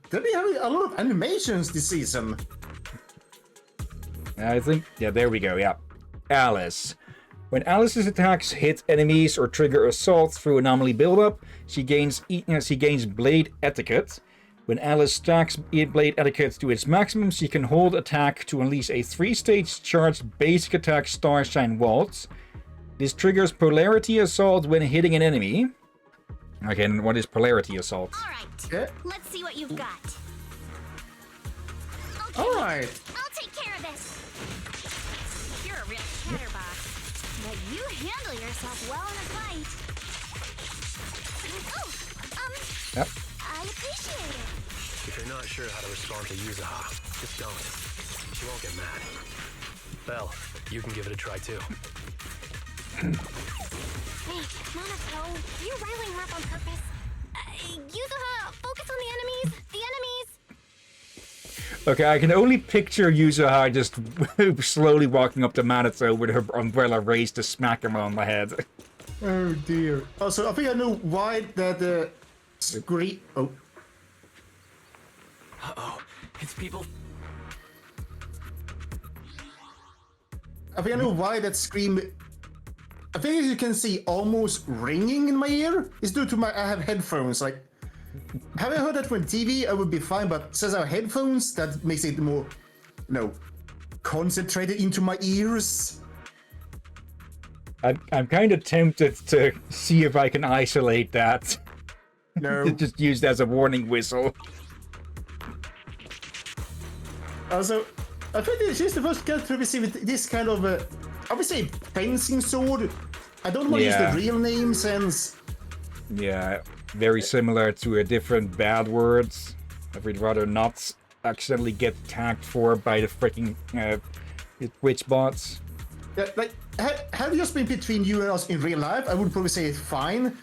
They've been having a lot of animations this season. I think, yeah, there we go, yeah. Alice. When Alice's attacks hit enemies or trigger assault through anomaly buildup, she gains blade etiquette. When Alice stacks blade etiquette to its maximum, she can hold attack to unleash a 3-stage charged basic attack Starshine Waltz. This triggers polarity assault when hitting an enemy. Okay, and what is polarity assault? Alright, Yeah. let's see what you've got. Okay, Alright. I'll take care of this. You're a real chatterbox, but you handle yourself well in a fight. Yep. I appreciate it. If you're not sure how to respond to Yuzaha, just don't. She won't get mad. Belle, you can give it a try too. Hey, Monaco, are you riling her up on purpose? Yuzaha, focus on the enemies! The enemies! Okay, I can only picture Yuzuha just slowly walking up to Minato with her umbrella raised to smack him on the head. Oh dear. Also, I think I know why that scream. Oh. Uh-oh, it's people. I think I know why that scream. I think as you can see, almost ringing in my ear is due to I have headphones. Like, have I heard that from TV? I would be fine, but since I have headphones, that makes it more, concentrated into my ears. I'm kind of tempted to see if I can isolate that. No. Just used as a warning whistle. Also, I think she's the first character we see with this kind of, I would say, fencing sword. I don't want to use the real name since... Yeah, very similar to a different bad words. I would rather not accidentally get tagged for by the freaking Twitch bots. Yeah, like, had it just been between you and us in real life, I would probably say it's fine.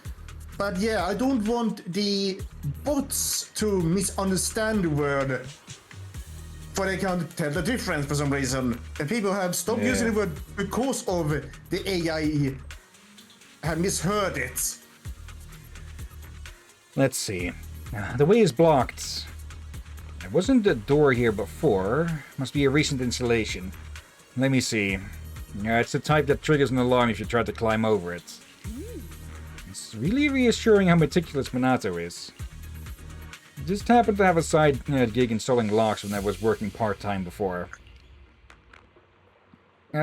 But yeah, I don't want the bots to misunderstand the word. For they can't tell the difference for some reason. And people have stopped using the word because of the AI have misheard it. Let's see. The way is blocked. There wasn't a door here before. Must be a recent installation. Let me see. Yeah, it's the type that triggers an alarm if you try to climb over it. It's really reassuring how meticulous Minato is. Just happened to have a side gig installing locks when I was working part-time before.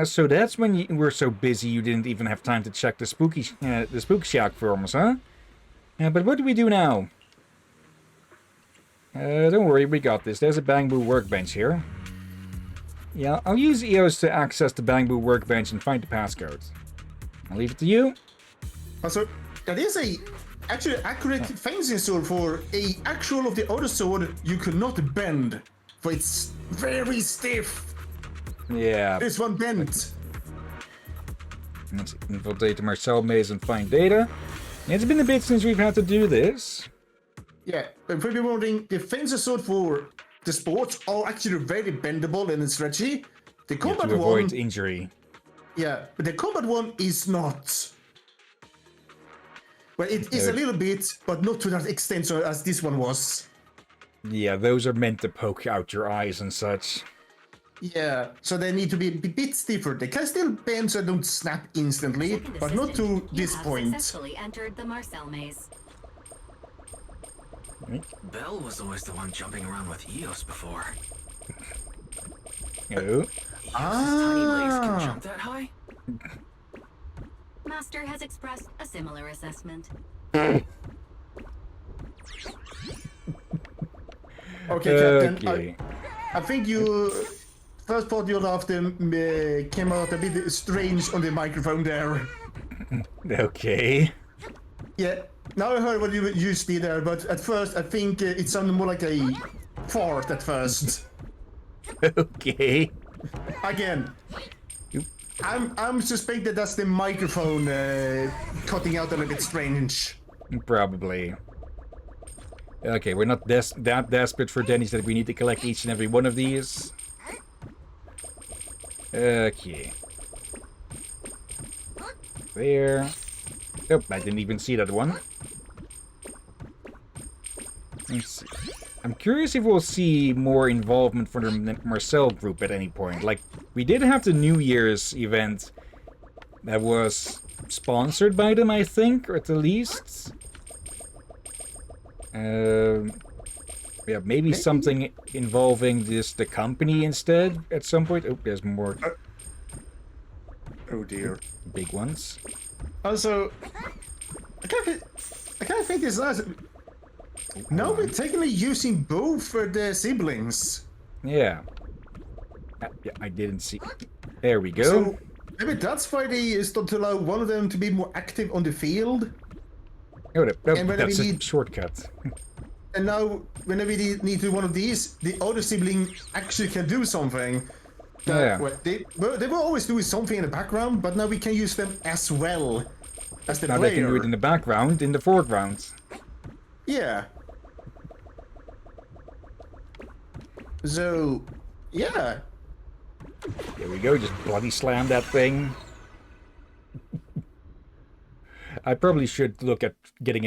So that's when you were so busy you didn't even have time to check the Spook Shack forums, huh? But what do we do now? Don't worry, we got this. There's a Bamboo workbench here. Yeah, I'll use EOS to access the Bamboo workbench and find the passcode. I'll leave it to you. Also, that is a actually accurate fencing sword for a actual of the other sword you cannot bend, for it's very stiff. Yeah. This one bent. Let's infiltrate the Marcel maze and find data. It's been a bit since we've had to do this. Yeah, but if you're wondering, the fencing sword for the sports are actually very bendable and stretchy. The combat to avoid one, injury. yeah, but the combat one is not. Well, it is a little bit, but not to that extent as this one was. Yeah, those are meant to poke out your eyes and such. Yeah, so they need to be a bit stiffer. They can still bend so they don't snap instantly, but not to this point. Successfully entered the Marcel maze. Belle was always the one jumping around with Eos before. Oh. Eos's tiny legs can jump that high? Master has expressed a similar assessment. Okay, Captain. Okay. I think you first part you laughed came out a bit strange on the microphone there. Okay. Yeah, now I heard what you used there, but at first I think it sounded more like a fart at first. Okay. Again, I'm suspected that's the microphone cutting out a little bit strange. Probably. Okay, we're not that desperate for Denny's that we need to collect each and every one of these. Okay. There. Oh, I didn't even see that one. Let's see. I'm curious if we'll see more involvement from the Marcel group at any point. Like, we did have the New Year's event that was sponsored by them, I think, or at the least. Yeah, maybe something involving the company instead at some point. Oh, there's more Oh dear. big ones. Also, I kind of think it's nice. Now we're technically using both for the siblings. Yeah. Yeah, I didn't see. There we go. So maybe that's why they start to allow one of them to be more active on the field. Oh, and when that's we a need- shortcut. And now, whenever we need to do one of these, the other sibling actually can do something. Yeah. Well, they were always doing something in the background, but now we can use them as well as the Now player. they can do it in the background, in the foreground. Yeah. So, yeah. There we go, just bloody slam that thing. I probably should look at getting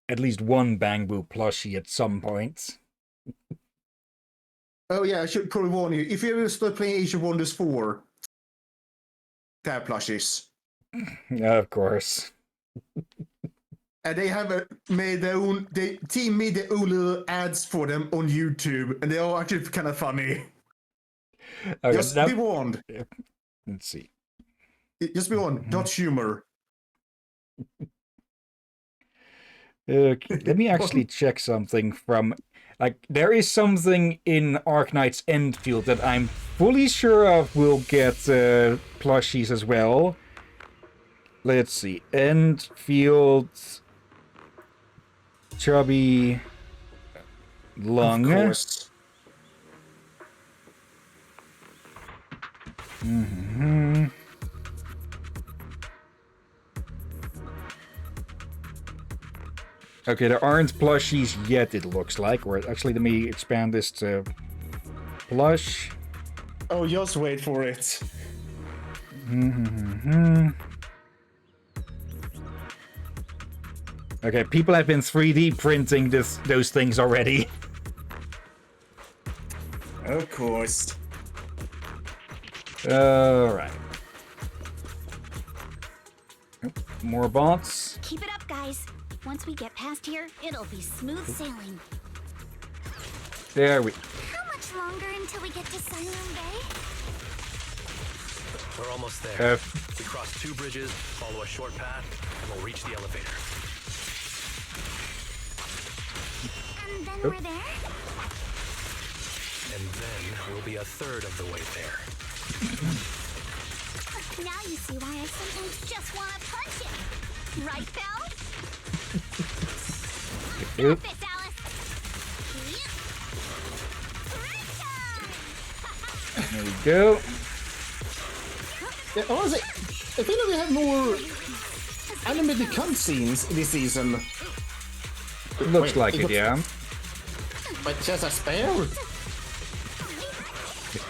at least one Bang Boo plushie at some point. Oh yeah, I should probably warn you. If you ever start playing Age of Wonders 4, tab plushies. Of course. And they have made their own. The team made their own little ads for them on YouTube, and they are actually kind of funny. Okay, Just be warned. Let's see. Just be warned. Dutch humor. Let me actually check something from... Like, there is something in Arknight's Endfield that I'm fully sure of will get plushies as well. Let's see. Endfield... Chubby... Lung. Of course. Okay, there aren't plushies yet, it looks like. Or actually, let me expand this to plush. Oh, just wait for it. Okay, people have been 3D printing those things already. Of course. Alright. More bots. Keep it up, guys. Once we get past here, it'll be smooth sailing. There we... How much longer until we get to Sunroom Bay? We're almost there. Uh, We cross 2 bridges, follow a short path, and we'll reach the elevator. And then Oh. we're there? And then we'll be a third of the way there. Now you see why I sometimes just want to punch it. Right, Belle? Oop. This, Alice. Yep. Great time! There we go. Yeah, honestly, I feel like we have more animated cutscenes this season. It looks Wait, like it it, looks- yeah. But just a spare?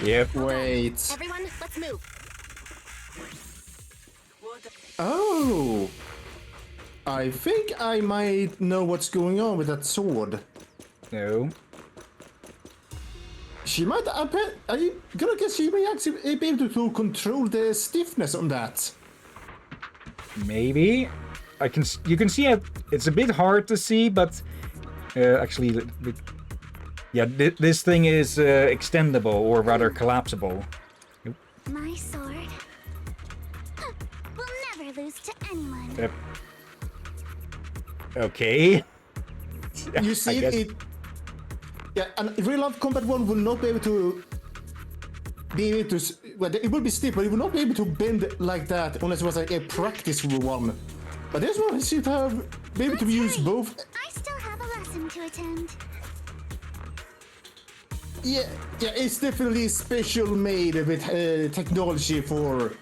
Yep. Wait. Everyone, let's move. Oh. I think I might know what's going on with that sword. No. She might. Are you gonna guess she may actually be able to control the stiffness on that? Maybe. You can see it. It's a bit hard to see, but actually, yeah, this thing is extendable, or rather collapsible. My sword. Will never lose to anyone. Yep. Okay. You I see guess- it. Yeah, and Real Life Combat 1 will not be able to. Well, it will be stiff, but it will not be able to bend like that unless it was like a practice one. But this one should be able to be used both. I still have a lesson to attend. Yeah, it's definitely special made with technology for.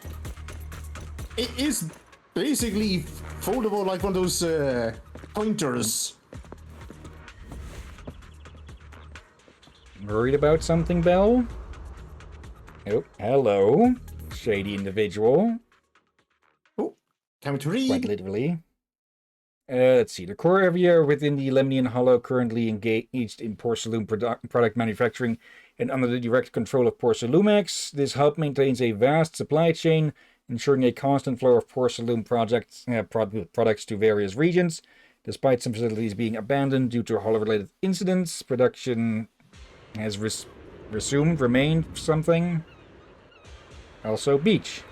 It is basically foldable like one of those pointers. Worried about something, Belle? Oh, hello, shady individual. Oh, time to Quite read. literally. Let's see. The core area within the Lemnian Hollow currently engaged in Porcelain product manufacturing and under the direct control of Porcelumex. This hub maintains a vast supply chain, ensuring a constant flow of Porcelain products to various regions. Despite some facilities being abandoned due to Hollow-related incidents, production has remained something. Also, beach.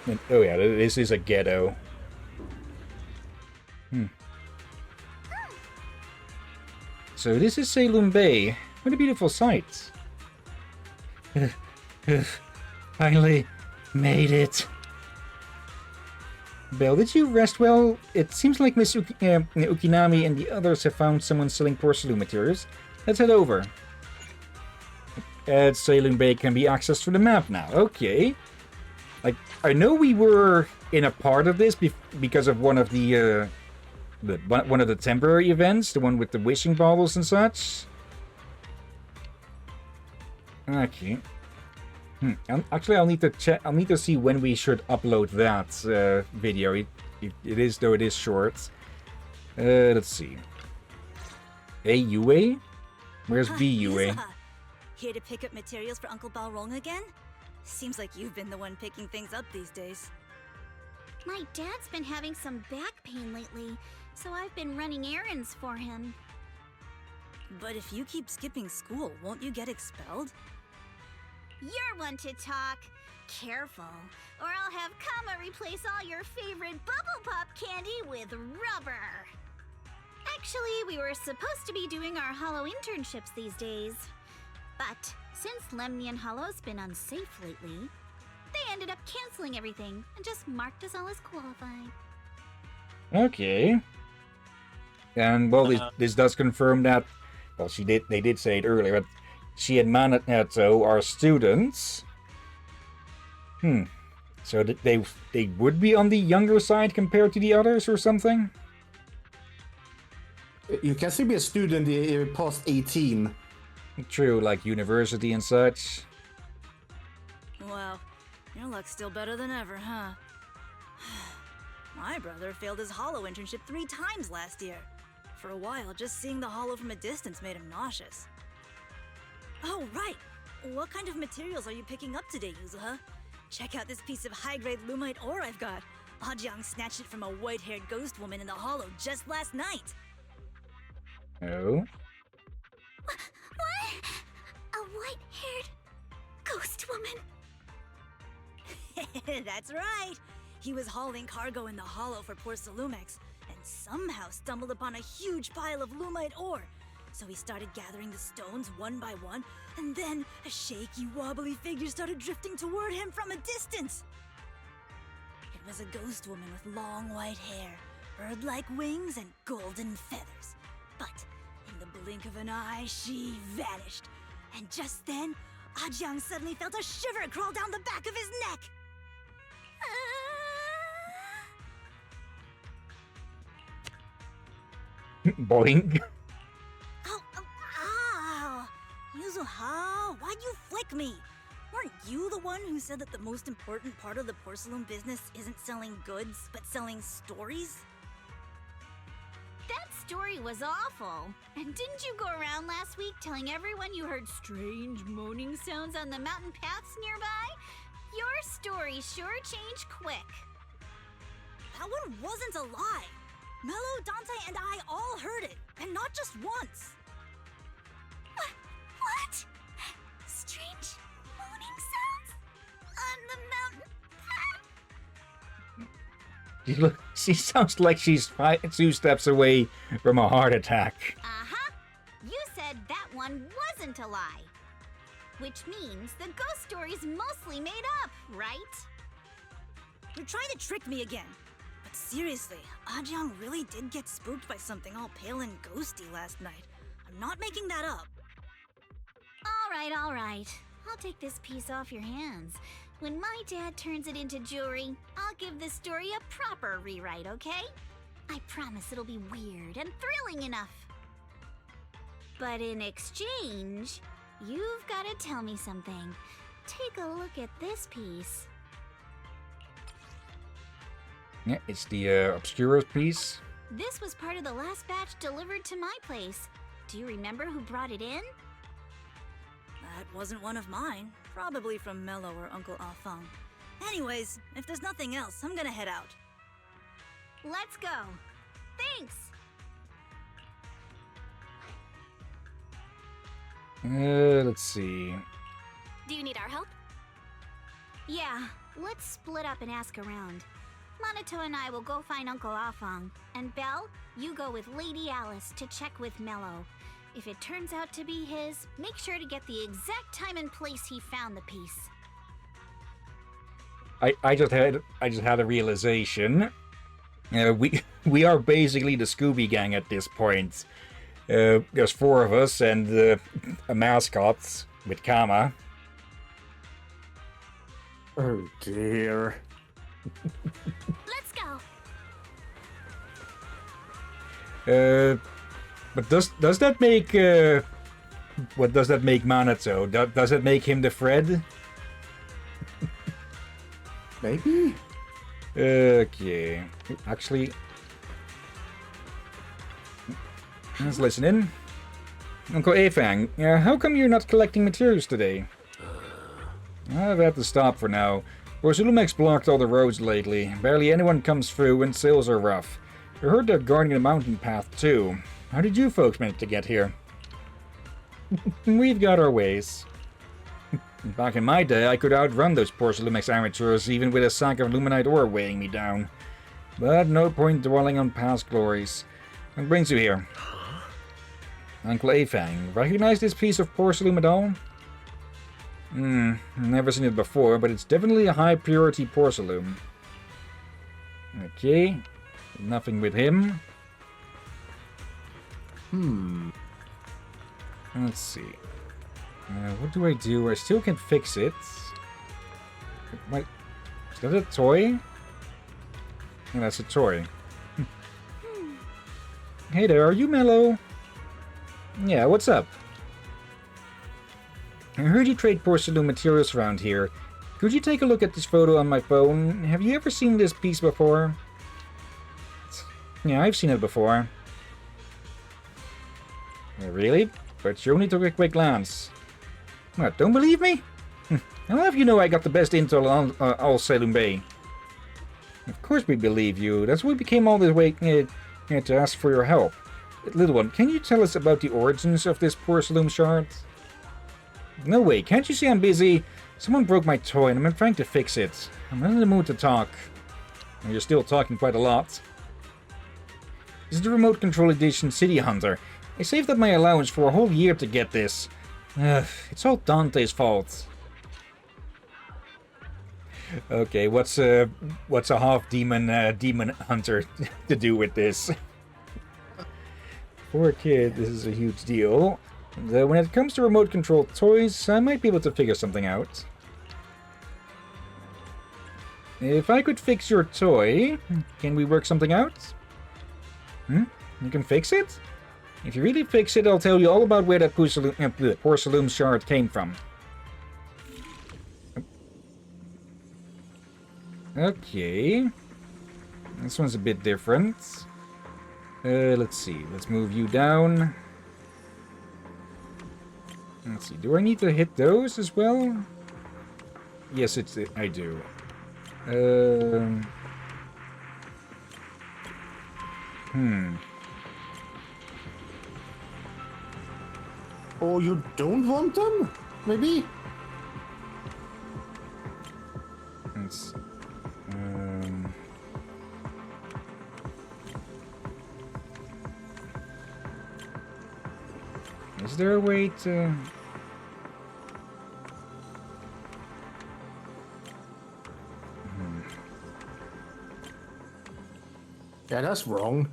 And, oh yeah, this is a ghetto. So this is Salem Bay. What a beautiful sight. Finally made it. Belle, did you rest well? It seems like Miss Ukinami and the others have found someone selling porcelain materials. Let's head over. Salem Bay can be accessed from the map now. Okay. Like, I know we were in a part of this because of one of the temporary events, the one with the wishing bottles and such. Okay. Actually, I'll need to check. I'll need to see when we should upload that video. It is short. Let's see. Hey, Yue? Where's B Yue? Here to pick up materials for Uncle Balrong again? Seems like you've been the one picking things up these days. My dad's been having some back pain lately, so I've been running errands for him. But if you keep skipping school, won't you get expelled? You're one to talk. Careful, or I'll have Kama replace all your favorite Bubble Pop candy with rubber. Actually, we were supposed to be doing our Hollow internships these days. But since Lemnian Hollow's been unsafe lately, they ended up canceling everything and just marked us all as qualified. Okay. And well, this does confirm that. Well, they did say it earlier, but she and Manato are students. So they would be on the younger side compared to the others or something? You can still be a student past 18. True, like university and such. Wow, your luck's still better than ever, huh? My brother failed his Hollow internship 3 times last year. For a while, just seeing the Hollow from a distance made him nauseous. Oh, right! What kind of materials are you picking up today, Yuzuha? Check out this piece of high-grade lumite ore I've got. Ajang snatched it from a white-haired ghost woman in the Hollow just last night. Oh? What? A white-haired ghost woman? That's right! He was hauling cargo in the Hollow for Porcelumex, and somehow stumbled upon a huge pile of lumite ore. So he started gathering the stones one by one, and then a shaky, wobbly figure started drifting toward him from a distance. It was a ghost woman with long white hair, bird-like wings, and golden feathers. But in the blink of an eye, she vanished. And just then, Ajang suddenly felt a shiver crawl down the back of his neck. Boing. Ow! Yuzuha, why'd you flick me? Weren't you the one who said that the most important part of the porcelain business isn't selling goods, but selling stories? That story was awful. And didn't you go around last week telling everyone you heard strange moaning sounds on the mountain paths nearby? Your story sure changed quick. That one wasn't a lie. Mello, Dante, and I all heard it, and not just once. What? Strange moaning sounds on the mountain path? She sounds like she's 2 steps away from a heart attack. Uh-huh. You said that one wasn't a lie. Which means the ghost story's mostly made up, right? You're trying to trick me again. But seriously, Ajang really did get spooked by something all pale and ghosty last night. I'm not making that up. All right. I'll take this piece off your hands. When my dad turns it into jewelry, I'll give this story a proper rewrite, okay? I promise it'll be weird and thrilling enough. But in exchange, you've got to tell me something. Take a look at this piece. Yeah, it's the Obscura piece. This was part of the last batch delivered to my place. Do you remember who brought it in? That wasn't one of mine. Probably from Mello or Uncle Afang. Anyways, if there's nothing else, I'm gonna head out. Let's go. Thanks. Let's see. Do you need our help? Yeah, let's split up and ask around. Monato and I will go find Uncle Afang. And Belle, you go with Lady Alice to check with Mello. If it turns out to be his, make sure to get the exact time and place he found the piece. I just had a realization. We are basically the Scooby Gang at this point. There's 4 of us and a mascot with Kama. Oh dear. Let's go. But does that make what does that make Manato? Does it make him the Fred? Maybe? Okay. Actually, let's listen in. Uncle Afang, how come you're not collecting materials today? I've had to stop for now. Zulumex blocked all the roads lately. Barely anyone comes through and sales are rough. I heard they're guarding the mountain path too. How did you folks manage to get here? We've got our ways. Back in my day, I could outrun those poor Zulumex amateurs even with a sack of luminite ore weighing me down. But no point dwelling on past glories. What brings you here? Uncle Afang, recognize this piece of porcelain at all? Never seen it before, but it's definitely a high purity porcelain. Okay, nothing with him. Let's see. What do I do? I still can fix it. Wait, is that a toy? Yeah, that's a toy. Hey there, are you Mello? Yeah, what's up? I heard you trade porcelain materials around here. Could you take a look at this photo on my phone? Have you ever seen this piece before? Yeah, I've seen it before. Really? But you only took a quick glance. What, don't believe me? I'll have you know I got the best intel on all Salem Bay. Of course we believe you. That's why we came all this way to ask for your help. Little one, can you tell us about the origins of this porcelain shard? No way, can't you see I'm busy? Someone broke my toy and I'm trying to fix it. I'm not in the mood to talk. And you're still talking quite a lot. This is the Remote Control Edition City Hunter. I saved up my allowance for a whole year to get this. It's all Dante's fault. Okay, what's a half demon demon hunter to do with this? For a kid, this is a huge deal. Though when it comes to remote control toys, I might be able to figure something out. If I could fix your toy, can we work something out? You can fix it? If you really fix it, I'll tell you all about where that porcelain shard came from. Okay. This one's a bit different. Let's see. Let's move you down. Let's see. Do I need to hit those as well? Yes, I do. Or you don't want them? Maybe? Let's... Is there a way to... Yeah, that's wrong.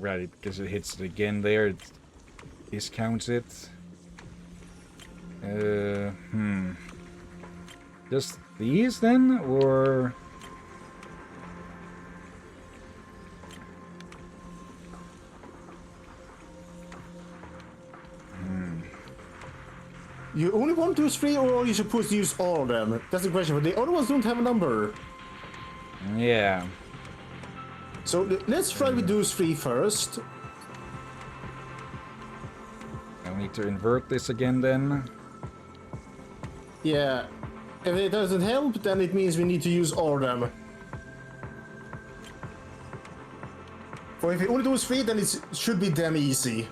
Right, because it hits it again there, it discounts it. Just these then, or... You only want those 3, or are you supposed to use all of them? That's the question, but the other ones don't have a number. Yeah. So let's try with those three first. I'll need to invert this again then. Yeah. If it doesn't help, then it means we need to use all of them. For if we only do three, then it should be damn easy.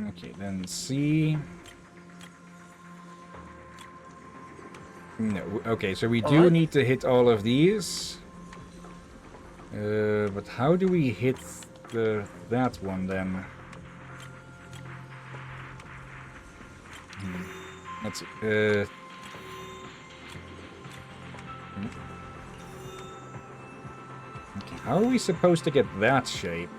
Okay, then C. No, okay, so we do Alright. need to hit all of these. But how do we hit that one then? Let's see. Okay, how are we supposed to get that shape?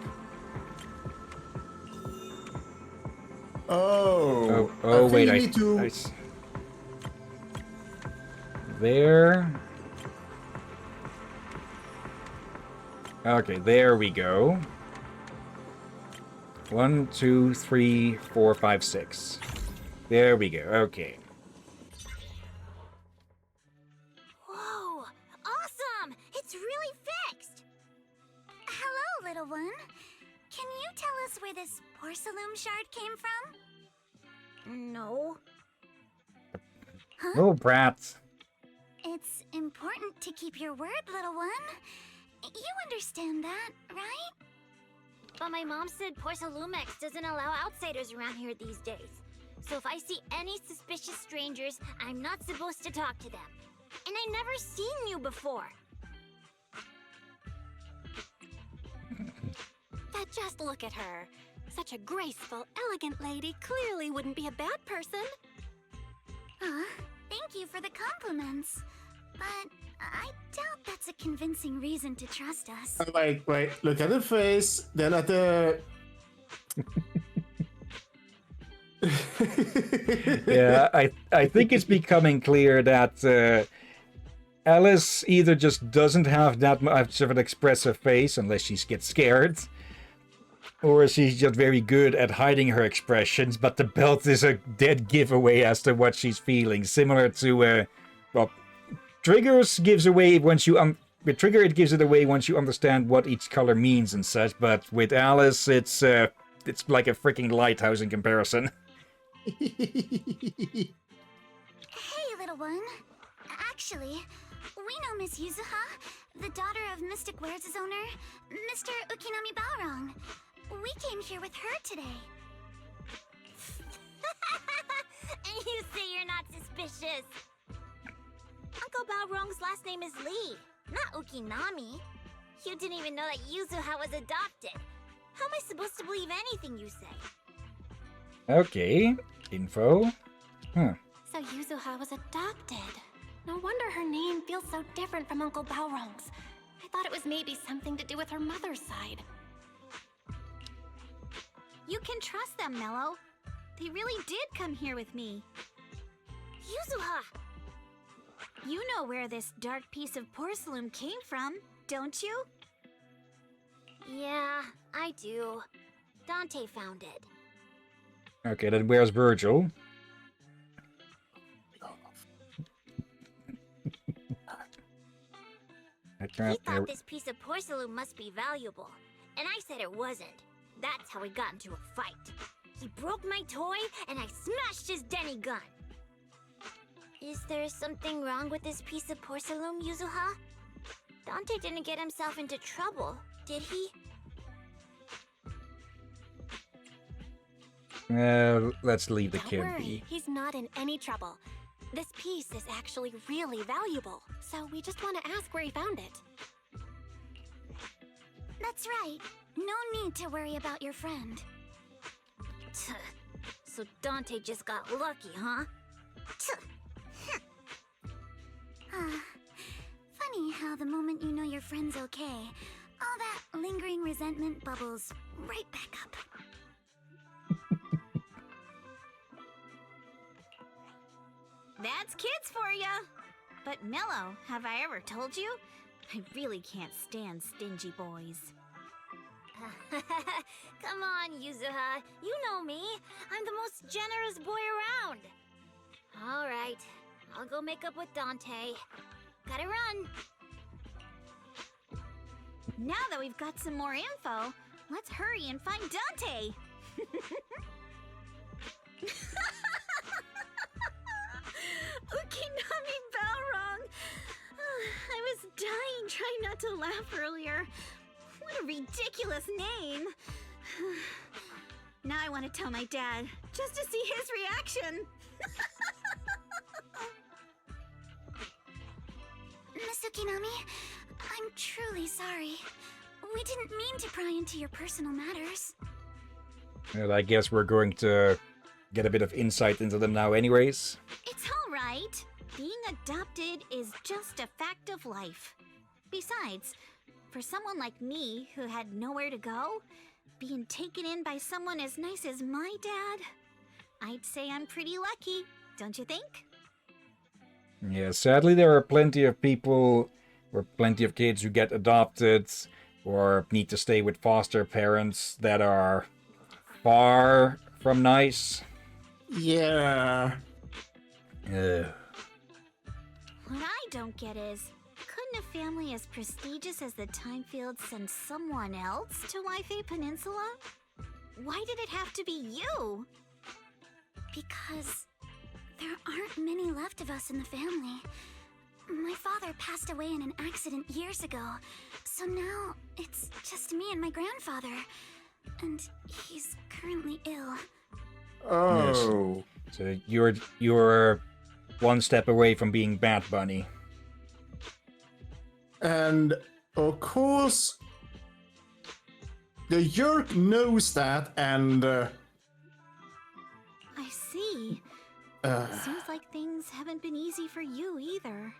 Oh. Oh, think wait, you need to... There. Okay, there we go. 1, 2, 3, 4, 5, 6. There we go. Okay. Whoa! Awesome! It's really fixed! Hello, little one. Can you tell us where this porcelain shard came from? No. Oh, brat. It's important to keep your word, little one. You understand that, right? But my mom said Porcelumex doesn't allow outsiders around here these days. So if I see any suspicious strangers, I'm not supposed to talk to them. And I've never seen you before. But just look at her. Such a graceful, elegant lady clearly wouldn't be a bad person. Thank you for the compliments. But I doubt that's a convincing reason to trust us. Wait, look at the face, then at the... Yeah, I think it's becoming clear that Alice either just doesn't have that much of an expressive face unless she gets scared, or she's just very good at hiding her expressions, but the belt is a dead giveaway as to what she's feeling, similar to, well, Triggers gives away once you with Trigger it gives it away once you understand what each color means and such, but with Alice it's like a freaking lighthouse in comparison. Hey, little one. Actually, we know Miss Yuzuha, the daughter of Mystic Wares' owner, Mr. Ukinami Balrong. We came here with her today. And you say you're not suspicious. Uncle Balrong's last name is Lee, not Ukinami. You didn't even know that Yuzuha was adopted. How am I supposed to believe anything you say? Okay, info. Huh. So Yuzuha was adopted. No wonder her name feels so different from Uncle Balrong's. I thought it was maybe something to do with her mother's side. You can trust them, Mello. They really did come here with me. Yuzuha! You know where this dark piece of porcelain came from, don't you? Yeah, I do. Dante found it. Okay, then where's Virgil? He thought this piece of porcelain must be valuable, and I said it wasn't. That's how we got into a fight. He broke my toy, and I smashed his Denny gun. Is there something wrong with this piece of porcelain, Yuzuha? Dante didn't get himself into trouble, did he? Let's leave the Don't kid worry, be. he's not in any trouble. This piece is actually really valuable, so we just want to ask where he found it. That's right. No need to worry about your friend. So Dante just got lucky, huh? Funny how the moment you know your friend's okay, all that lingering resentment bubbles right back up. That's kids for ya! But Mello, have I ever told you? I really can't stand stingy boys. Come on, Yuzuha. You know me. I'm the most generous boy around. All right. I'll go make up with Dante. Gotta run. Now that we've got some more info, let's hurry and find Dante! Ukinami Balrog! I was dying trying not to laugh earlier. What a ridiculous name! Now I want to tell my dad, just to see his reaction! Miss Ukinami, I'm truly sorry. We didn't mean to pry into your personal matters. Well, I guess we're going to get a bit of insight into them now anyways. It's all right. Being adopted is just a fact of life. Besides, for someone like me who had nowhere to go, being taken in by someone as nice as my dad, I'd say I'm pretty lucky, don't you think? Yeah, sadly there are plenty of people, or plenty of kids who get adopted, or need to stay with foster parents that are far from nice. Yeah. Ugh. What I don't get is, couldn't a family as prestigious as the Timefields send someone else to Waifei Peninsula? Why did it have to be you? Because there aren't many left of us in the family. My father passed away in an accident years ago, so now it's just me and my grandfather. And he's currently ill. Oh. So you're one step away from being Bad Bunny. And of course, the Yerk knows that, and I see. Seems like things haven't been easy for you either.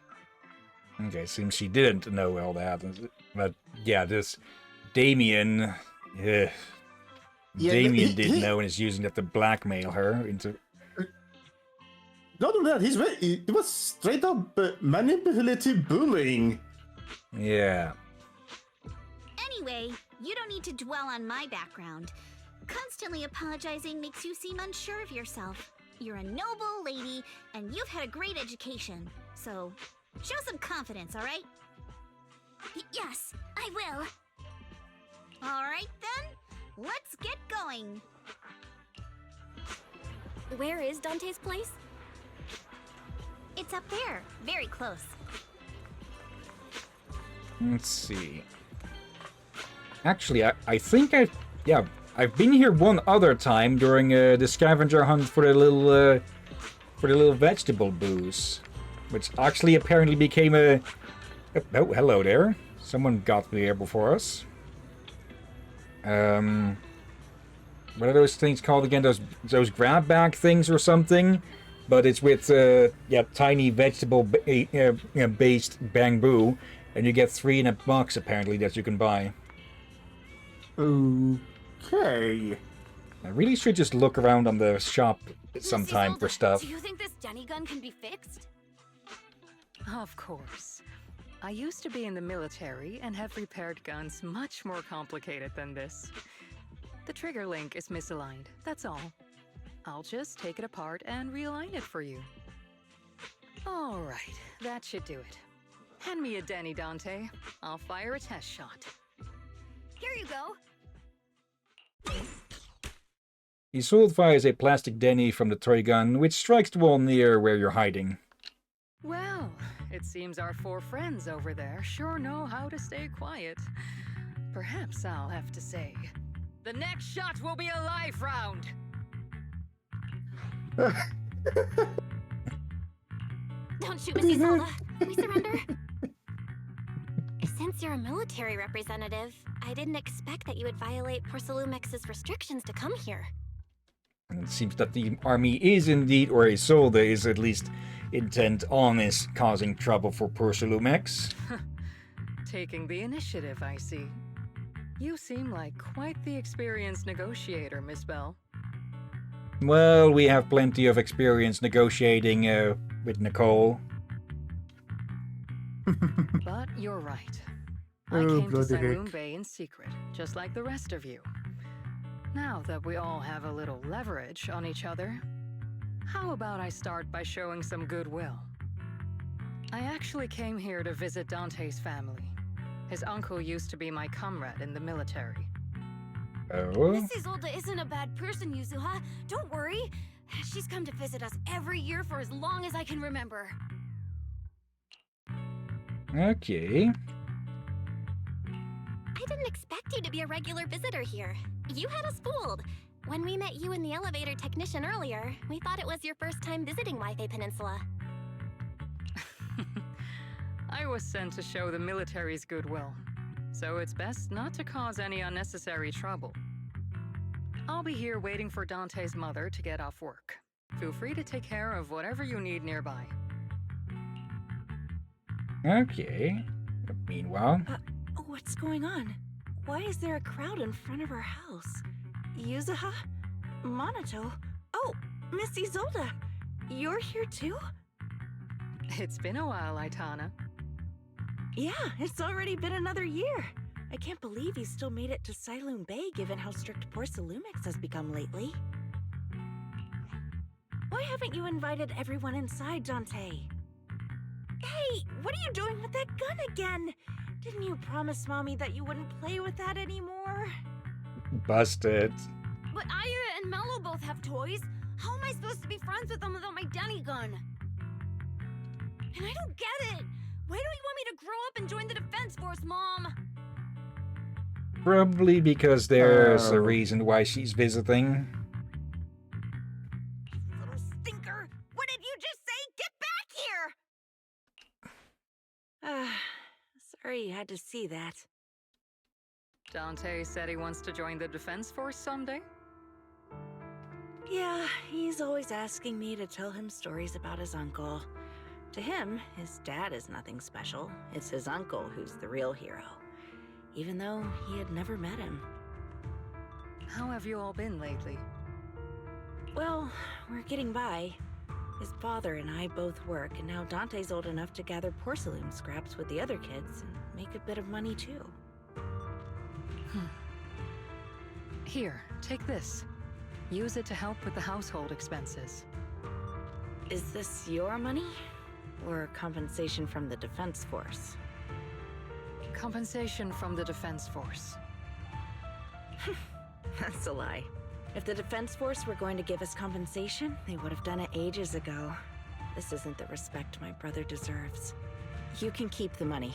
Okay, seems she didn't know all that. But yeah, this Damien... Yeah, Damien did know and is using that to blackmail her into... not only that, it was straight up manipulative bullying. Yeah. Anyway, you don't need to dwell on my background. Constantly apologizing makes you seem unsure of yourself. You're a noble lady, and you've had a great education. So, show some confidence, alright? Yes, I will. Alright then, let's get going. Where is Dante's place? It's up there, very close. Let's see. Actually, I think I've been here one other time during the scavenger hunt for the little vegetable booze, which actually apparently became a... Oh, hello there. Someone got here before us. What are those things called again? Those grab bag things or something? But it's with tiny vegetable based bamboo, and you get 3 in a box apparently that you can buy. Okay. I really should just look around on the shop sometime for stuff. Do you think this Denny gun can be fixed? Of course. I used to be in the military and have repaired guns much more complicated than this. The trigger link is misaligned, that's all. I'll just take it apart and realign it for you. Alright, that should do it. Hand me a Denny, Dante. I'll fire a test shot. Here you go. Isolde fires a plastic Denny from the toy gun, which strikes the wall near where you're hiding. Well, it seems our 4 friends over there sure know how to stay quiet. Perhaps I'll have to say, the next shot will be a live round! Don't shoot, Miss Isolde. We surrender. Since you're a military representative, I didn't expect that you would violate Porcelumex's restrictions to come here. And it seems that the army is indeed, or Isolde is at least, intent on is causing trouble for Porcelumex. Taking the initiative, I see. You seem like quite the experienced negotiator, Miss Bell. Well, we have plenty of experience negotiating with Nicole. But you're right. I Oh, came to bloody Saloon heck. Bay in secret, just like the rest of you. Now that we all have a little leverage on each other, how about I start by showing some goodwill? I actually came here to visit Dante's family. His uncle used to be my comrade in the military. Oh? Miss Isolde isn't a bad person, Yuzuha. Don't worry. She's come to visit us every year for as long as I can remember. Okay. I didn't expect you to be a regular visitor here. You had us fooled. When we met you and the elevator technician earlier, we thought it was your first time visiting Wi-Fi Peninsula. I was sent to show the military's goodwill, so it's best not to cause any unnecessary trouble. I'll be here waiting for Dante's mother to get off work. Feel free to take care of whatever you need nearby. Okay. Meanwhile, What's going on? Why is there a crowd in front of our house? Yuzuha? Monato? Oh, Miss Isolde! You're here too? It's been a while, Aitana. Yeah, it's already been another year. I can't believe you still made it to Saloon Bay given how strict Porcelumix has become lately. Why haven't you invited everyone inside, Dante? Hey, what are you doing with that gun again? Didn't you promise Mommy that you wouldn't play with that anymore? busted. But Aya and Mello both have toys. How am I supposed to be friends with them without my Danny gun? And I don't get it. Why don't you want me to grow up and join the Defense Force, Mom? Probably because there's a Oh. reason why she's visiting. Little stinker! What did you just say? Get back here! Sorry you had to see that. Dante said he wants to join the Defense Force someday? Yeah, he's always asking me to tell him stories about his uncle. To him, his dad is nothing special. It's his uncle who's the real hero. Even though he had never met him. How have you all been lately? Well, we're getting by. His father and I both work, and now Dante's old enough to gather porcelain scraps with the other kids and make a bit of money too. Here, take this. Use it to help with the household expenses. Is this your money? Or compensation from the Defense Force? Compensation from the Defense Force. That's a lie. If the Defense Force were going to give us compensation, they would have done it ages ago. This isn't the respect my brother deserves. You can keep the money.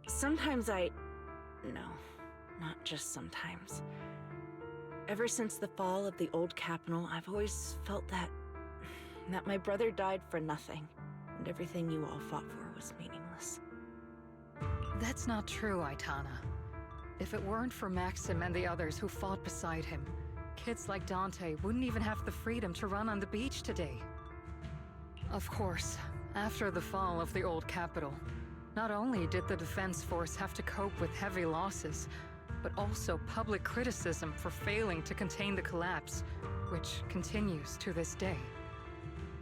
Sometimes No, not just sometimes. Ever since the fall of the old capital, I've always felt that my brother died for nothing, and everything you all fought for was meaningless. That's not true, Aitana. If it weren't for Maxim and the others who fought beside him, kids like Dante wouldn't even have the freedom to run on the beach today. Of course, after the fall of the old capital, not only did the Defense Force have to cope with heavy losses, but also public criticism for failing to contain the collapse, which continues to this day.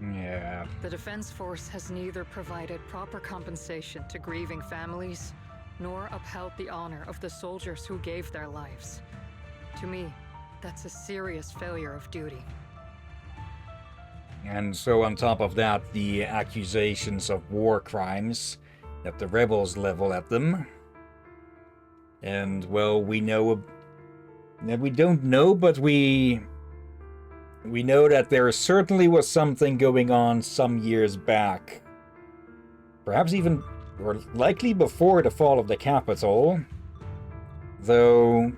Yeah. The Defense Force has neither provided proper compensation to grieving families, nor upheld the honor of the soldiers who gave their lives. To me, that's a serious failure of duty. And so on top of that, the accusations of war crimes that the rebels level at them. And, well, we know... We don't know, but we know that there certainly was something going on some years back. Perhaps even, or likely before the fall of the capital. Though,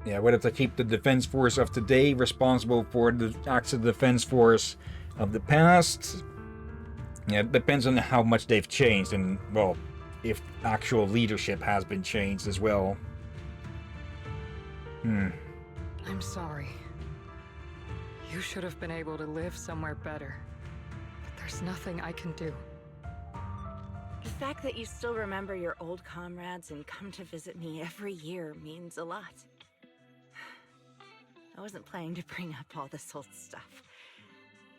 yeah, whether to keep the Defense Force of today responsible for the acts of the Defense Force of the past, yeah, it depends on how much they've changed and, well, if actual leadership has been changed as well. I'm sorry. You should have been able to live somewhere better. But there's nothing I can do. The fact that you still remember your old comrades and come to visit me every year means a lot. I wasn't planning to bring up all this old stuff,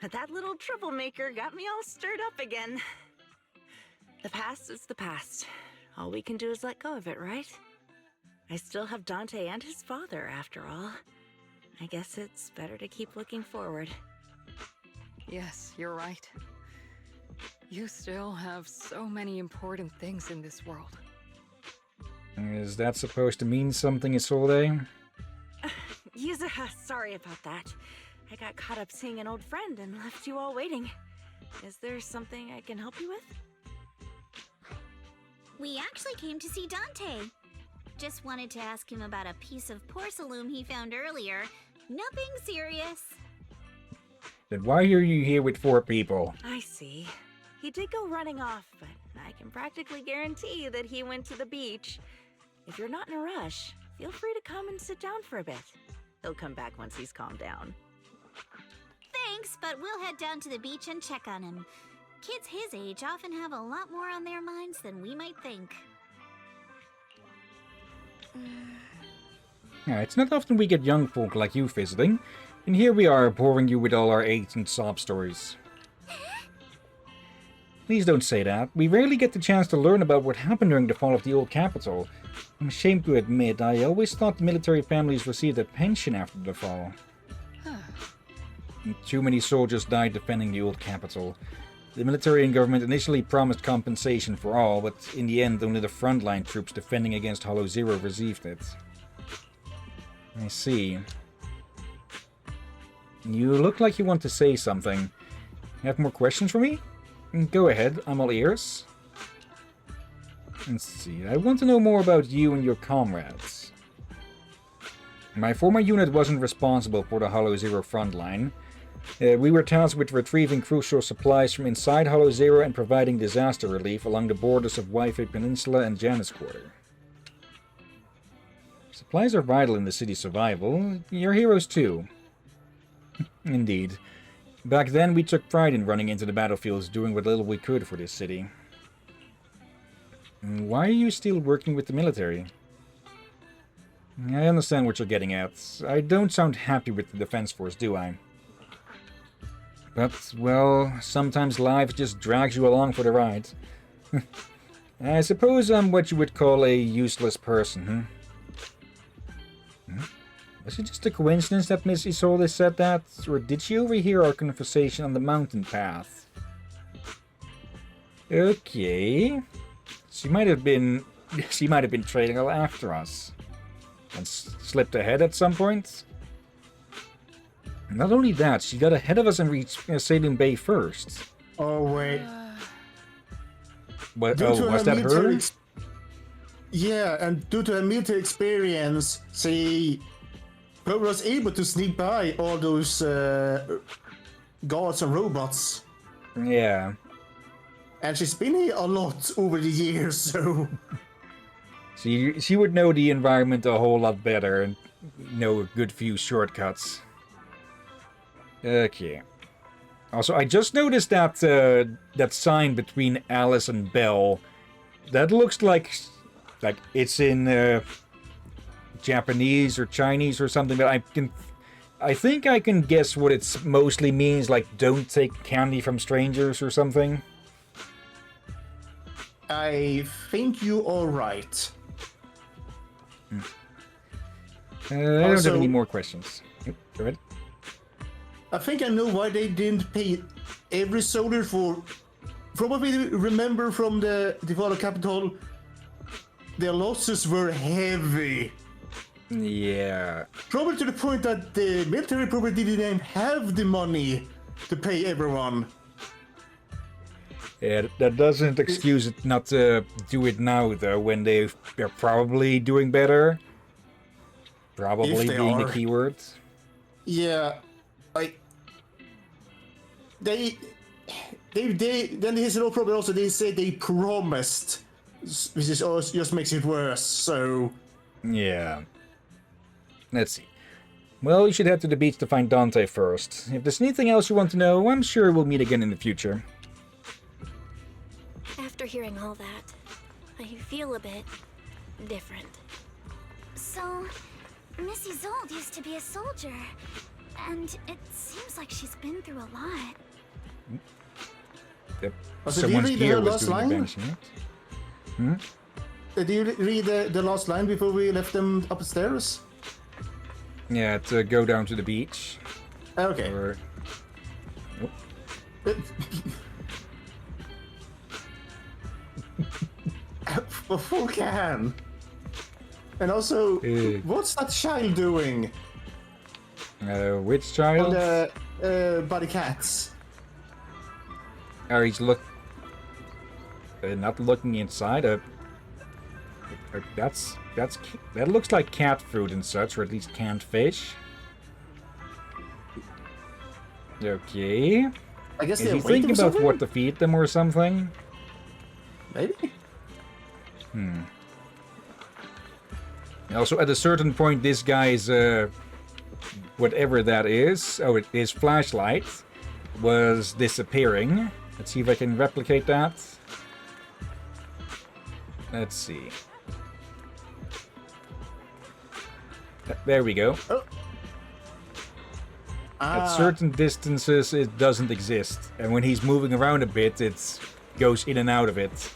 but that little troublemaker got me all stirred up again. The past is the past. All we can do is let go of it, right? I still have Dante and his father, after all. I guess it's better to keep looking forward. Yes, you're right. You still have so many important things in this world. Is that supposed to mean something, Isolde? Yuzuha, sorry about that. I got caught up seeing an old friend and left you all waiting. Is there something I can help you with? We actually came to see Dante. Just wanted to ask him about a piece of porcelain he found earlier. Nothing serious. Then why are you here with 4 people? I see. He did go running off, but I can practically guarantee that he went to the beach. If you're not in a rush, feel free to come and sit down for a bit. He'll come back once he's calmed down. Thanks, but we'll head down to the beach and check on him. Kids his age often have a lot more on their minds than we might think. Yeah, it's not often we get young folk like you visiting, and here we are boring you with all our aches and sob stories. Please don't say that. We rarely get the chance to learn about what happened during the fall of the old capital. I'm ashamed to admit, I always thought the military families received a pension after the fall. Too many soldiers died defending the old capital. The military and government initially promised compensation for all, but in the end only the frontline troops defending against Hollow Zero received it. I see. You look like you want to say something. You have more questions for me? Go ahead, I'm all ears. Let's see, I want to know more about you and your comrades. My former unit wasn't responsible for the Hollow Zero frontline. We were tasked with retrieving crucial supplies from inside Hollow Zero and providing disaster relief along the borders of Wi-Fi Peninsula and Janus Quarter. Supplies are vital in the city's survival. You're heroes too. Indeed. Back then we took pride in running into the battlefields, doing what little we could for this city. Why are you still working with the military? I understand what you're getting at. I don't sound happy with the Defense Force, do I? But, well, sometimes life just drags you along for the ride. I suppose I'm what you would call a useless person, Was it just a coincidence that Miss Isolde said that? Or did she overhear our conversation on the mountain path? Okay. She might have been trailing a little after us. And slipped ahead at some point? Not only that, she got ahead of us and reached Salem Bay first. Oh, wait. Was that her? Yeah, and due to her military experience, she was able to sneak by all those guards and robots. Yeah. And she's been here a lot over the years, so... She would know the environment a whole lot better and know a good few shortcuts. Okay. Also, I just noticed that that sign between Alice and Belle. That looks like it's in Japanese or Chinese or something, but I think I can guess what it mostly means, like don't take candy from strangers or something. I think you are right. I don't have any more questions. Yep, go ahead. I think I know why they didn't pay every soldier for... From what we remember from the Fall capital, their losses were heavy. Yeah. Probably to the point that the military probably didn't even have the money to pay everyone. Yeah, that doesn't excuse it not to do it now, though, when they're probably doing better. Probably being the keyword. Yeah, then there's no problem. Also, they say they promised, which is just makes it worse. So yeah. Let's see. Well, you should head to the beach to find Dante first. If there's anything else you want to know, I'm sure we'll meet again in the future. After hearing all that, I feel a bit different. So, Miss Isolde used to be a soldier, and it seems like she's been through a lot. Yep. Also, do you read the gear was last doing the line? vanishing. Hmm? Did you read the last line before we left them upstairs? Yeah, to go down to the beach. Okay. Or... A full can. And also, what's that child doing? Which child? On the by the cats. Oh, he's not looking inside. That looks like cat food and such, or at least canned fish. Okay. I guess Is they're he waiting thinking for about something? what to feed them or something? Maybe. Also, at a certain point, this guy's whatever that is, his flashlight was disappearing. Let's see if I can replicate that. Let's see. There we go. Oh. At certain distances, it doesn't exist. And when he's moving around a bit, it goes in and out of it.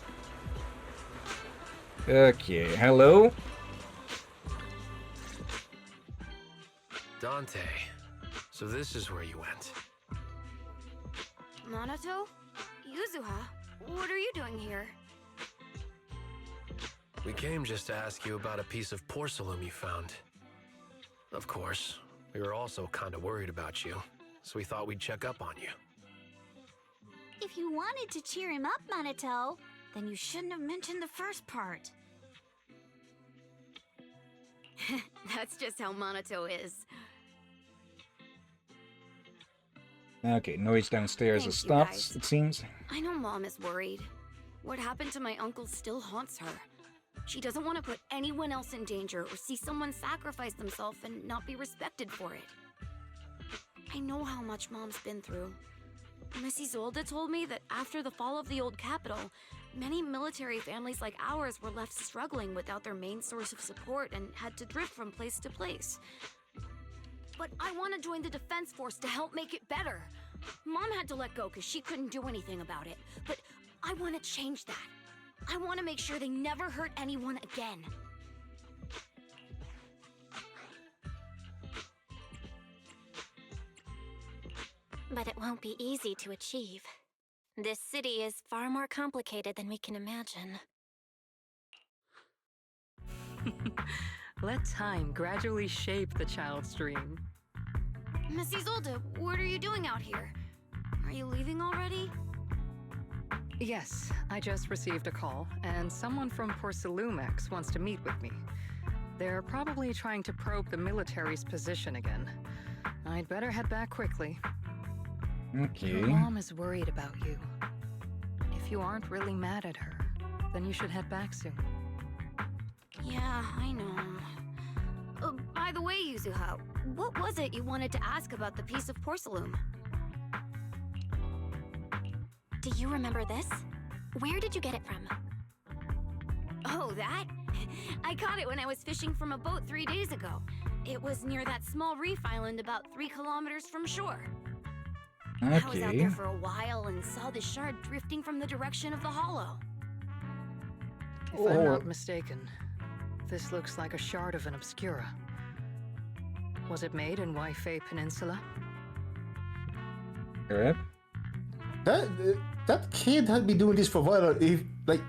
Okay, hello? Dante, so this is where you went. Minato? Yuzuha, what are you doing here? We came just to ask you about a piece of porcelain you found. Of course, we were also kind of worried about you, so we thought we'd check up on you. If you wanted to cheer him up, Minato, then you shouldn't have mentioned the first part. That's just how Minato is. Okay, noise downstairs has Thank you, stopped, guys. it seems. I know Mom is worried. What happened to my uncle still haunts her. She doesn't want to put anyone else in danger or see someone sacrifice themselves and not be respected for it. I know how much Mom's been through. Miss Isolde told me that after the fall of the old capital, many military families like ours were left struggling without their main source of support and had to drift from place to place. But I want to join the defense force to help make it better. Mom had to let go because she couldn't do anything about it. But I want to change that. I want to make sure they never hurt anyone again. But it won't be easy to achieve. This city is far more complicated than we can imagine. Let time gradually shape the child's dream. Miss Isolde, what are you doing out here? Are you leaving already? Yes, I just received a call, and someone from Porcelumex wants to meet with me. They're probably trying to probe the military's position again. I'd better head back quickly. Okay. Your mom is worried about you. If you aren't really mad at her, then you should head back soon. Yeah, I know. By the way, Yuzuha, what was it you wanted to ask about the piece of porcelain? Do you remember this? Where did you get it from? Oh, that? I caught it when I was fishing from a boat 3 days ago. It was near that small reef island about 3 kilometers from shore. I was out Okay. there for a while and saw the shard drifting from the direction of the hollow. If I'm not mistaken, this looks like a shard of an obscura. Was it made in Waifei Peninsula? Alright. That kid had been doing this for a while. If like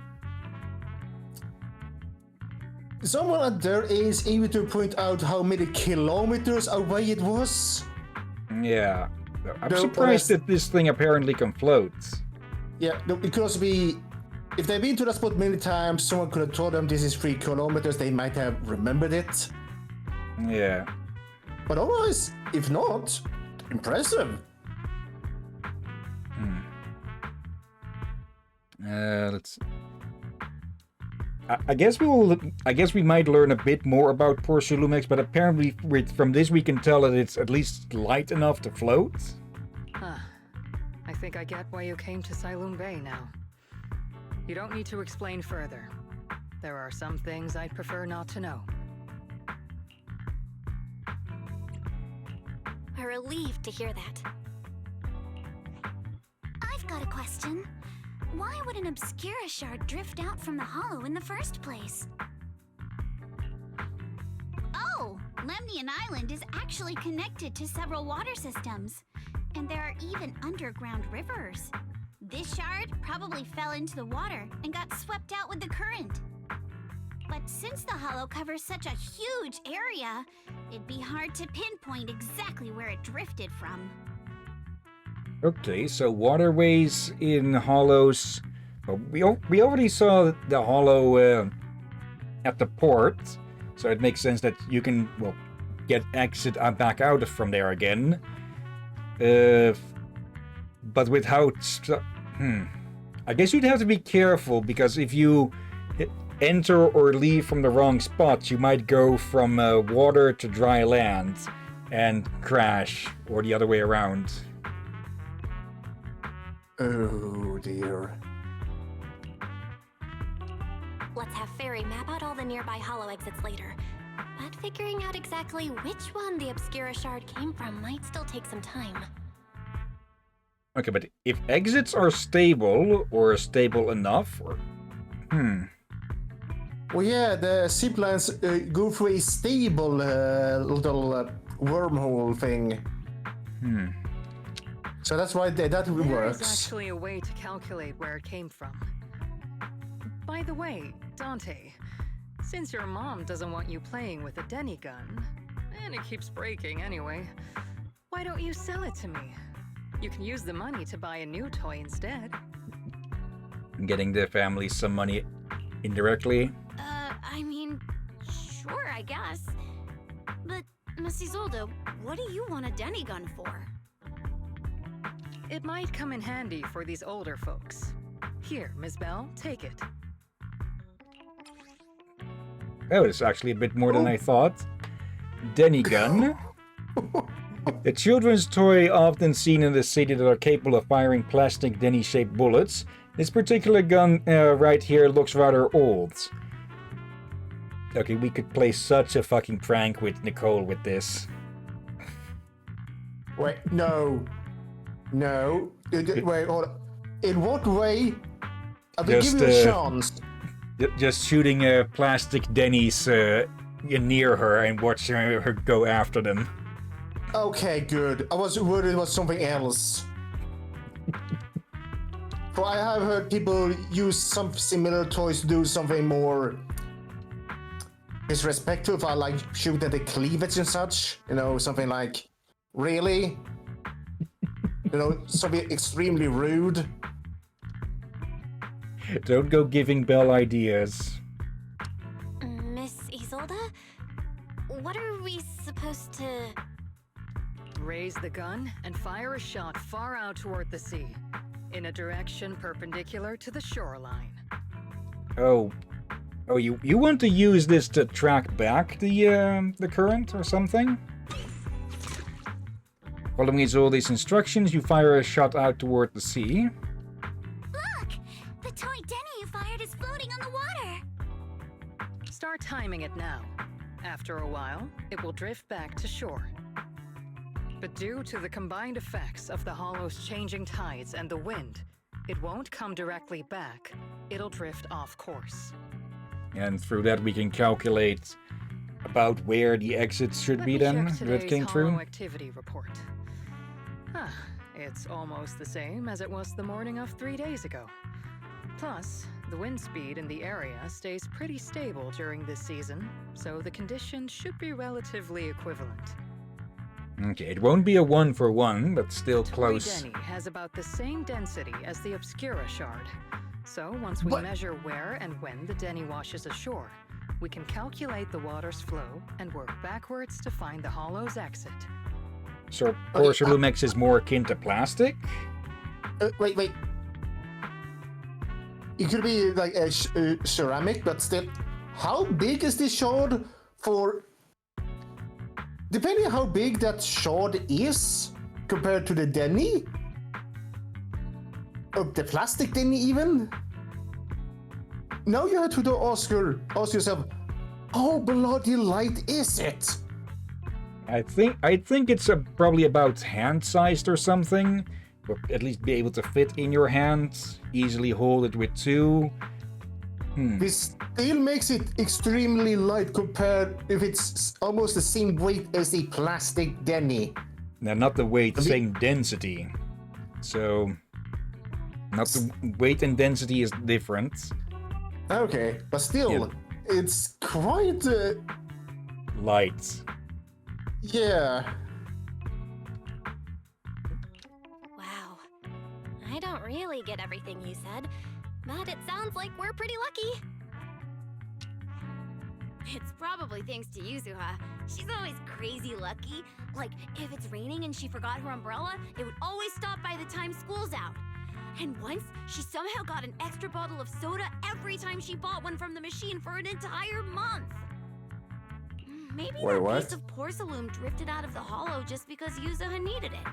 someone at their age able to point out how many kilometers away it was. Yeah. I'm No, surprised but that this thing apparently can float. Yeah, no, it could also be if they've been to that spot many times. Someone could have told them this is 3 kilometers. They might have remembered it. Yeah. But otherwise, if not, impressive. Let's. I guess we might learn a bit more about Porcelumex, but apparently from this we can tell that it's at least light enough to float. Huh. I think I get why you came to Silum Bay now. You don't need to explain further. There are some things I'd prefer not to know. I'm relieved to hear that. I've got a question. why would an Obscura shard drift out from the hollow in the first place? Oh, Lemnian Island is actually connected to several water systems, and there are even underground rivers. This shard probably fell into the water and got swept out with the current. But since the hollow covers such a huge area, it'd be hard to pinpoint exactly where it drifted from. Okay, so waterways in hollows. Well, we already saw the hollow at the port, so it makes sense that you can, well, get exit back out from there again. But with how... I guess you'd have to be careful, because if you enter or leave from the wrong spot, you might go from water to dry land and crash, or the other way around. Oh dear. Let's have Fairy map out all the nearby hollow exits later. But figuring out exactly which one the Obscura shard came from might still take some time. Okay, but if exits are stable, or stable enough, or... Well, yeah, the ziplines go through a stable little wormhole thing. So that's why that There is works. actually a way to calculate where it came from. By the way, Dante, since your mom doesn't want you playing with a Denny gun, and it keeps breaking anyway, why don't you sell it to me? You can use the money to buy a new toy instead. Getting the family some money indirectly. I mean, sure, I guess. But, Miss Isolde, what do you want a Denny gun for? It might come in handy for these older folks. Here, Miss Bell, take it. Oh, it's actually a bit more than I thought. Denny gun. The children's toy often seen in the city that are capable of firing plastic Denny-shaped bullets. This particular gun right here looks rather old. Okay, we could play such a fucking prank with Nicole with this. Wait, no. Wait, hold on. In what way? I will give you a chance. Just shooting plastic Denny's near her and watch her go after them. Okay, good. I was worried it was something else. For I have heard people use some similar toys to do something more disrespectful, if I like shoot at the cleavage and such. You know, something like, really? You know, something extremely rude. Don't go giving Belle ideas. Miss Isolde? What are we supposed to... Raise the gun and fire a shot far out toward the sea, in a direction perpendicular to the shoreline. Oh, you want to use this to track back the current or something? Following all these instructions, you fire a shot out toward the sea. Look! The toy Denny you fired is floating on the water! Start timing it now. After a while, it will drift back to shore. But due to the combined effects of the hollow's changing tides and the wind, it won't come directly back. It'll drift off course. And through that we can calculate about where the exits should be then, that it came through. Hollow activity report. It's almost the same as it was the morning of 3 days ago. Plus, the wind speed in the area stays pretty stable during this season, so the conditions should be relatively equivalent. Okay, it won't be a 1-for-1, but still Toy close. Denny has about the same density as the Obscura shard. So once we measure where and when the Denny washes ashore, we can calculate the water's flow and work backwards to find the hollow's exit. So Porcelamex is more akin to plastic? Wait. It could be like a ceramic, but still, how big is this shard for... Depending on how big that shard is compared to the Denny? The plastic Denny even? Now you have to ask yourself, how bloody light is it? I think it's probably about hand-sized or something. or at least be able to fit in your hand, easily hold it with two. This still makes it extremely light compared if it's almost the same weight as a plastic Denny. Now, not the weight, same density. So, not the weight and density is different. Okay, but still, it's quite light. Yeah. Wow. I don't really get everything you said, but it sounds like we're pretty lucky. It's probably thanks to Yuzuha. She's always crazy lucky. Like, if it's raining and she forgot her umbrella, it would always stop by the time school's out. And once, she somehow got an extra bottle of soda every time she bought one from the machine for an entire month. Maybe that piece of porcelain drifted out of the hollow just because Yuzuha needed it.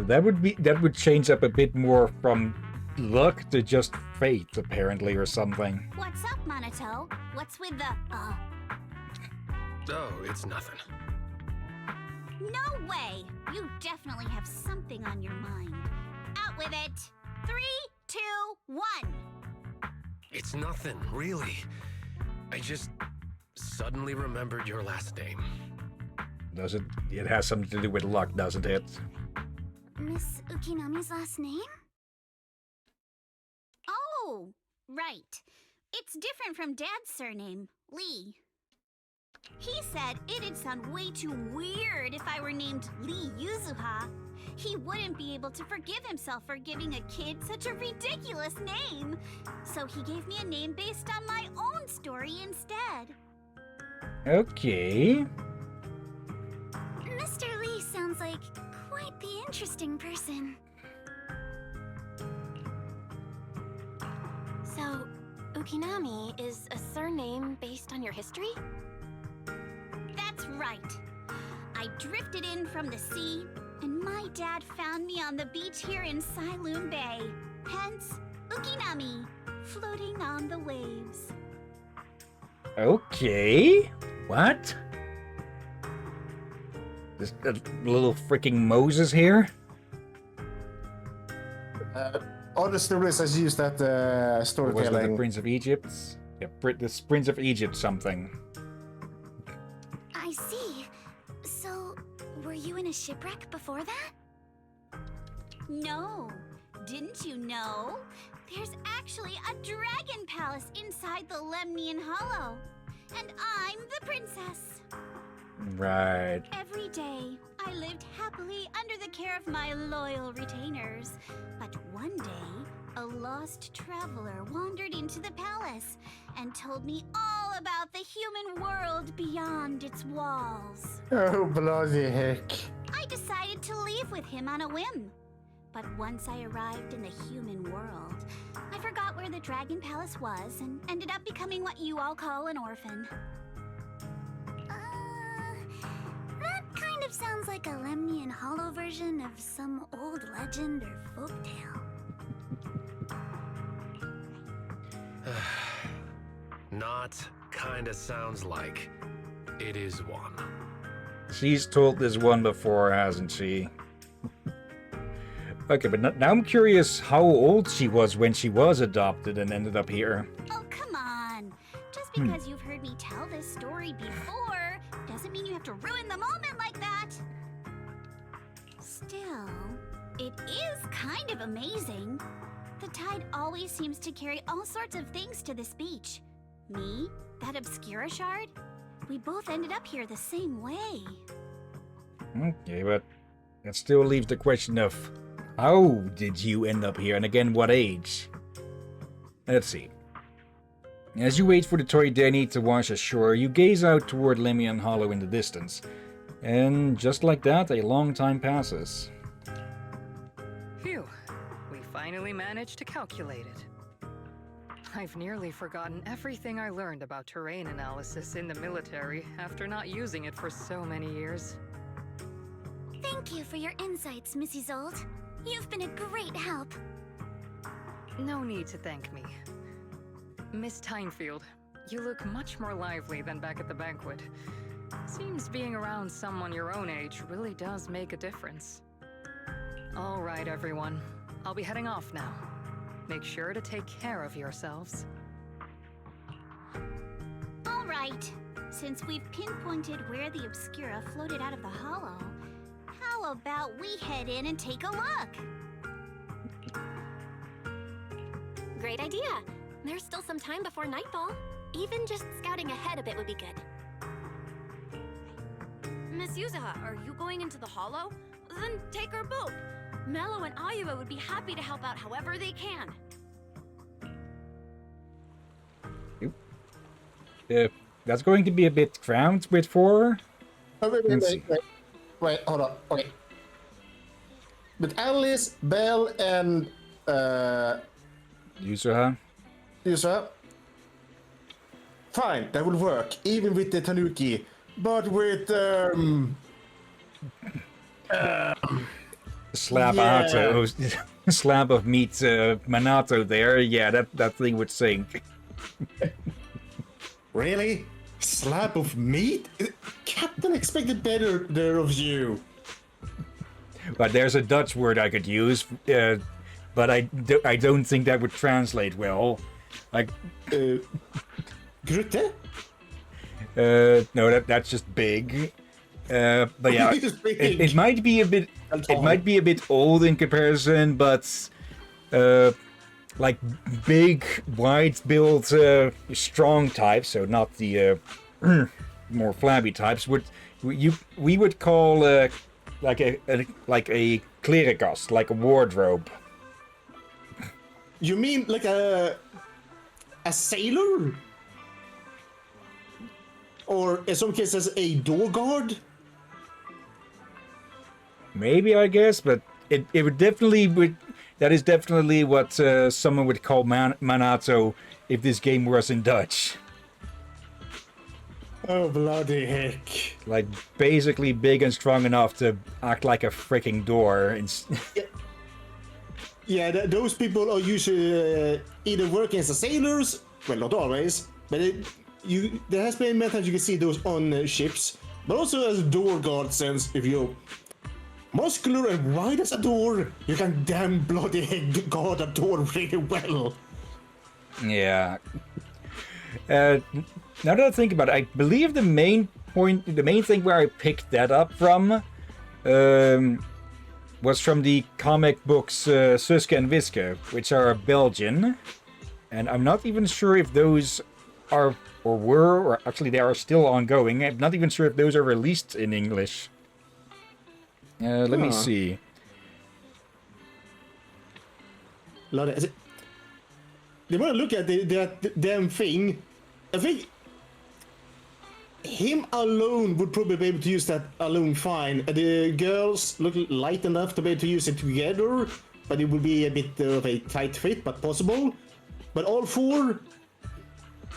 That would change up a bit more from luck to just fate, apparently, or something. What's up, Monato? What's with the Oh, it's nothing. No way! You definitely have something on your mind. Out with it! 3, 2, 1! It's nothing, really. I just suddenly remembered your last name. Does it? It has something to do with luck, doesn't it? Miss Ukinami's last name? Oh, right. It's different from Dad's surname, Lee. He said it'd sound way too weird if I were named Lee Yuzuha. He wouldn't be able to forgive himself for giving a kid such a ridiculous name. So he gave me a name based on my own story instead. Okay. Mr. Lee sounds like quite the interesting person. So, Ukinami is a surname based on your history? That's right. I drifted in from the sea, and my dad found me on the beach here in Sailoon Bay. Hence, Ukinami, floating on the waves. Okay. What? This little freaking Moses here? Other stories has used that Or was storytelling. that the Prince of Egypt? Yeah, the Prince of Egypt something. I see. So, were you in a shipwreck before that? No, didn't you know? There's actually a dragon palace inside the Lemnian Hollow. And I'm the princess. Right. Every day, I lived happily under the care of my loyal retainers. But one day, a lost traveler wandered into the palace and told me all about the human world beyond its walls. Oh, bloody heck. I decided to leave with him on a whim. But once I arrived in the human world, I forgot where the Dragon Palace was and ended up becoming what you all call an orphan. That kind of sounds like a Lemnian Hollow version of some old legend or folktale. Not kinda sounds like. It is one. She's told this one before, hasn't she? Okay, but now I'm curious how old she was when she was adopted and ended up here. Oh, come on. Just because you've heard me tell this story before doesn't mean you have to ruin the moment like that. Still, it is kind of amazing. The tide always seems to carry all sorts of things to this beach. Me, that Obscura shard, we both ended up here the same way. Okay, but that still leaves the question of how did you end up here, and again, what age? Let's see. As you wait for the toy Denny to wash ashore, you gaze out toward Lemnian Hollow in the distance. And just like that, a long time passes. Phew. We finally managed to calculate it. I've nearly forgotten everything I learned about terrain analysis in the military after not using it for so many years. Thank you for your insights, Mrs. Old. You've been a great help. No need to thank me. Miss Tynefield, you look much more lively than back at the banquet. Seems being around someone your own age really does make a difference. All right, everyone. I'll be heading off now. Make sure to take care of yourselves. All right. Since we've pinpointed where the Obscura floated out of the hollow, how about we head in and take a look? Great idea. There's still some time before nightfall. Even just scouting ahead a bit would be good. Miss Yuzuha, are you going into the hollow? Then take our boat. Mello and Ayuba would be happy to help out however they can. That's going to be a bit cramped with 4. Oh, wait, hold on. Okay. With Alice, Belle, and Yuzuha. Fine, that will work, even with the Tanuki. But with Slab yeah. slab of meat Manato there. Yeah, that thing would sink. Really? Slab of meat? Captain expected better there of you. But there's a Dutch word I could use, but I don't think that would translate well. Like, Grutte? no, that's just big. But yeah, it might be a bit. It might be a bit old in comparison, but like big, wide-built, strong types. So not the more flabby types. We would call like a clericast, like a wardrobe. You mean like a sailor? Or in some cases a door guard? Maybe, I guess, but it would definitely that is definitely what someone would call Manato if this game was in Dutch. Oh, bloody heck. Like, basically big and strong enough to act like a freaking door. Yeah, those people are usually either working as sailors, well, not always, but there has been many times you can see those on ships, but also as door guard sense, if you're muscular and wide as a door, you can damn bloody heck guard a door really well. Yeah. Now that I think about it, I believe the main thing where I picked that up from was from the comic books Suske and Wiske, which are Belgian. And I'm not even sure if those are, or were, or actually they are still ongoing. I'm not even sure if those are released in English. Let me see. They want to look at that damn thing. I think him alone would probably be able to use that alone fine. The girls look light enough to be able to use it together, but it would be a bit of a tight fit, but possible. But all 4?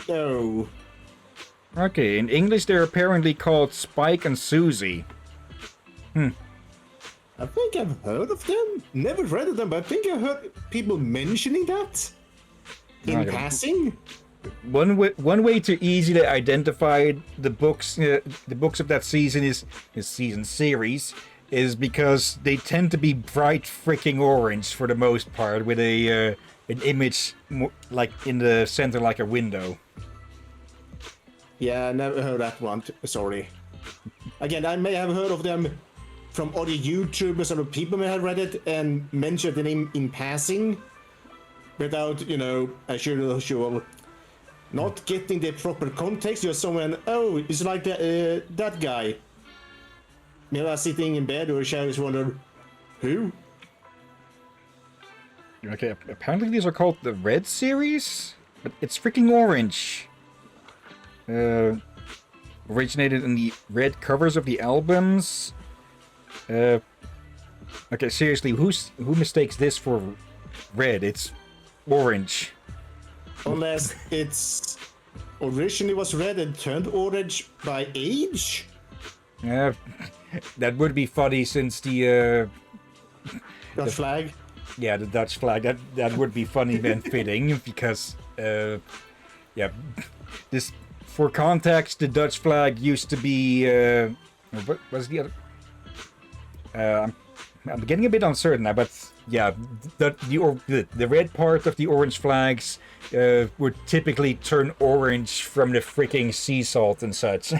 No. Okay, in English they're apparently called Spike and Susie. I think I've heard of them. Never read of them, but I think I heard people mentioning that in passing. One way to easily identify the books of that season series is because they tend to be bright freaking orange for the most part, with an image like in the center like a window. Yeah, I never heard that one. Sorry. Again, I may have heard of them from other YouTubers, or people may have read it and mentioned the name in passing, without, as usual, not getting the proper context. You're someone, it's like that guy. Maybe I was sitting in bed or shadows wondered, who? Okay, apparently these are called the Red series, but it's freaking orange. Originated in the red covers of the albums. Okay, seriously, who mistakes this for red? It's orange. Unless it's originally was red and turned orange by age? Yeah, that would be funny since the Dutch flag? Yeah, the Dutch flag. That would be funny and fitting because, yeah, this For context, the Dutch flag used to be... what was the other... I'm getting a bit uncertain now, but yeah, the red part of the orange flags would typically turn orange from the freaking sea salt and such.